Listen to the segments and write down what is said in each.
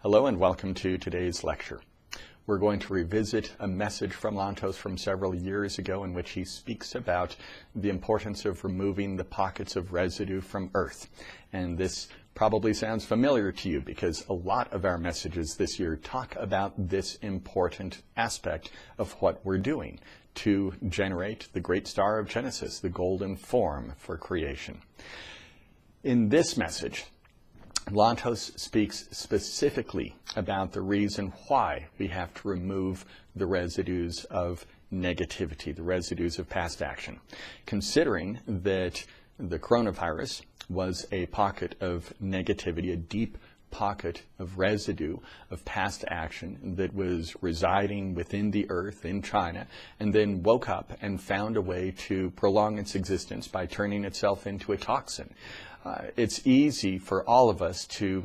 Hello and welcome to today's lecture. We're going to revisit a message from Lantos from several years ago in which he speaks about the importance of removing the pockets of residue from Earth. And this probably sounds familiar to you because a lot of our messages this year talk about this important aspect of what we're doing to generate the great star of Genesis, the golden form for creation. In this message, Lantos speaks specifically about the reason why we have to remove the residues of negativity, the residues of past action. Considering that the coronavirus was a pocket of negativity, a deep pocket of residue of past action that was residing within the earth in China, and then woke up and found a way to prolong its existence by turning itself into a toxin. It's easy for all of us to,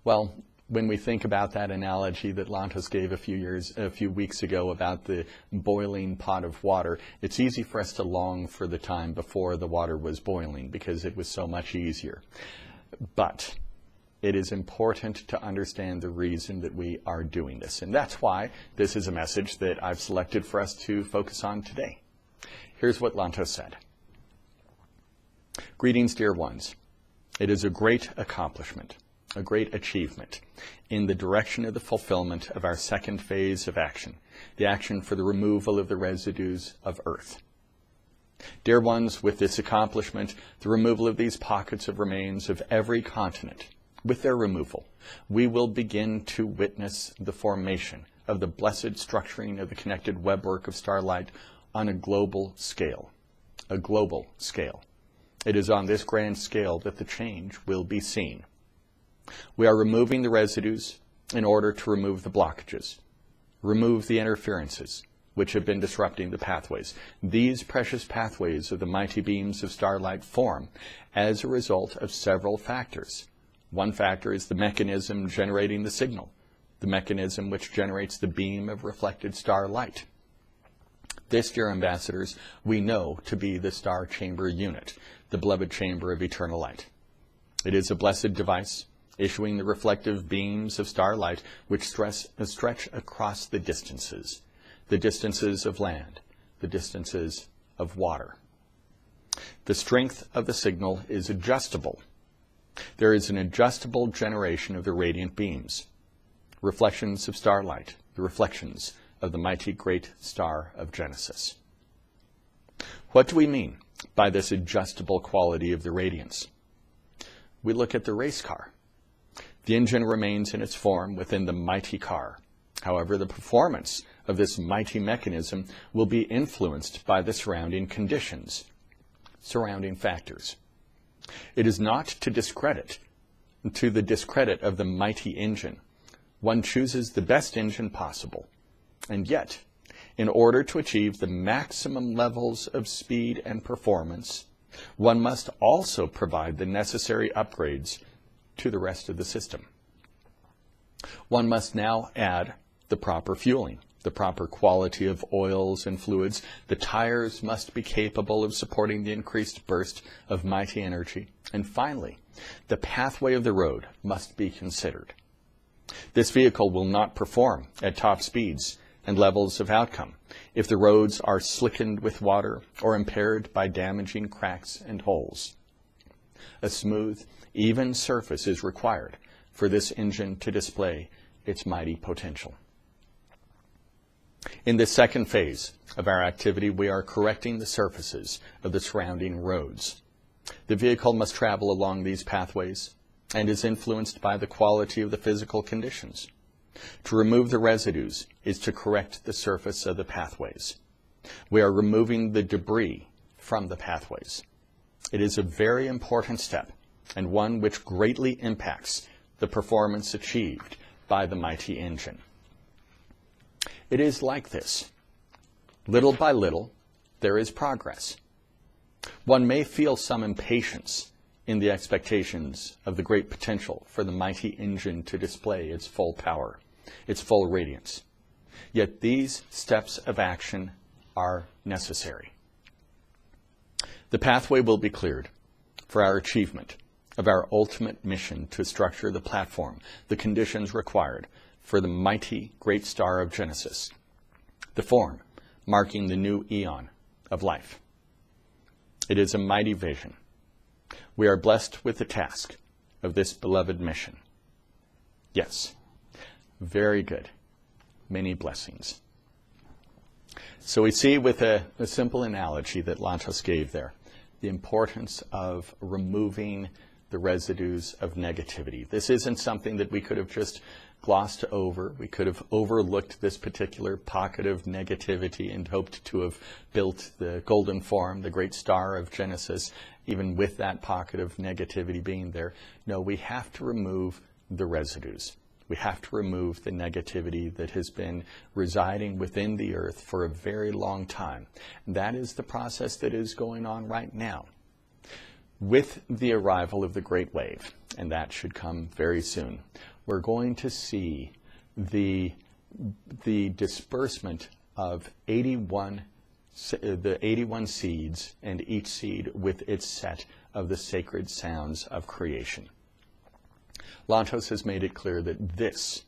well, when we think about that analogy that Lantos gave a few weeks ago about the boiling pot of water, it's easy for us to long for the time before the water was boiling because it was so much easier. But it is important to understand the reason that we are doing this. And that's why this is a message that I've selected for us to focus on today. Here's what Lantos said. Greetings, dear ones. It is a great accomplishment, a great achievement in the direction of the fulfillment of our second phase of action, the action for the removal of the residues of Earth. Dear ones, with this accomplishment, the removal of these pockets of remains of every continent, with their removal, we will begin to witness the formation of the blessed structuring of the connected webwork of starlight on a global scale. A global scale. It is on this grand scale that the change will be seen. We are removing the residues in order to remove the blockages, remove the interferences which have been disrupting the pathways. These precious pathways of the mighty beams of starlight form as a result of several factors. One factor is the mechanism generating the signal, the mechanism which generates the beam of reflected starlight. This, dear ambassadors, we know to be the star chamber unit, the beloved chamber of eternal light. It is a blessed device, issuing the reflective beams of starlight which stretch across the distances of land, the distances of water. The strength of the signal is adjustable. There is an adjustable generation of the radiant beams, reflections of starlight, the reflections of the mighty great star of Genesis. What do we mean by this adjustable quality of the radiance? We look at the race car. The engine remains in its form within the mighty car. However, the performance of this mighty mechanism will be influenced by the surrounding conditions, surrounding factors. It is not to the discredit of the mighty engine. One chooses the best engine possible. And yet, in order to achieve the maximum levels of speed and performance, one must also provide the necessary upgrades to the rest of the system. One must now add the proper fueling, the proper quality of oils and fluids. The tires must be capable of supporting the increased burst of mighty energy. And finally, the pathway of the road must be considered. This vehicle will not perform at top speeds and levels of outcome if the roads are slickened with water or impaired by damaging cracks and holes. A smooth, even surface is required for this engine to display its mighty potential. In this second phase of our activity, we are correcting the surfaces of the surrounding roads. The vehicle must travel along these pathways and is influenced by the quality of the physical conditions. To remove the residues is to correct the surface of the pathways. We are removing the debris from the pathways. It is a very important step and one which greatly impacts the performance achieved by the mighty engine. It is like this. Little by little, there is progress. One may feel some impatience in the expectations of the great potential for the mighty engine to display its full power, its full radiance. Yet these steps of action are necessary. The pathway will be cleared for our achievement of our ultimate mission to structure the platform, the conditions required for the mighty great star of Genesis, the form marking the new eon of life. It is a mighty vision. We are blessed with the task of this beloved mission. Yes, very good. Many blessings. So we see with a simple analogy that Lantos gave there, the importance of removing the residues of negativity. This isn't something that we could have just glossed over. We could have overlooked this particular pocket of negativity and hoped to have built the golden form, the great star of Genesis, even with that pocket of negativity being there. No, we have to remove the residues. We have to remove the negativity that has been residing within the earth for a very long time. That is the process that is going on right now. With the arrival of the Great Wave, and that should come very soon, we're going to see the disbursement of the 81 seeds, and each seed with its set of the sacred sounds of creation. Lantos has made it clear that this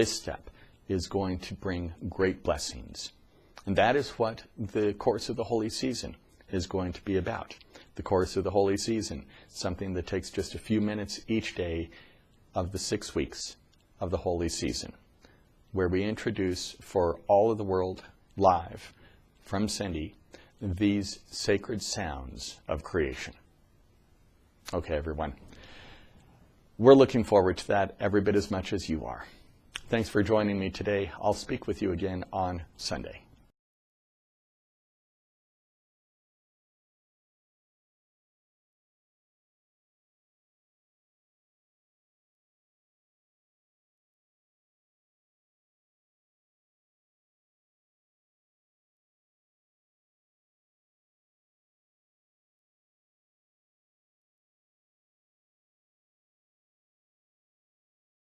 step is going to bring great blessings. And that is what the course of the holy season is going to be about. The course of the holy season, something that takes just a few minutes each day of the 6 weeks of the holy season, where we introduce for all of the world live from Cindy these sacred sounds of creation. Okay, everyone. We're looking forward to that every bit as much as you are. Thanks for joining me today. I'll speak with you again on Sunday.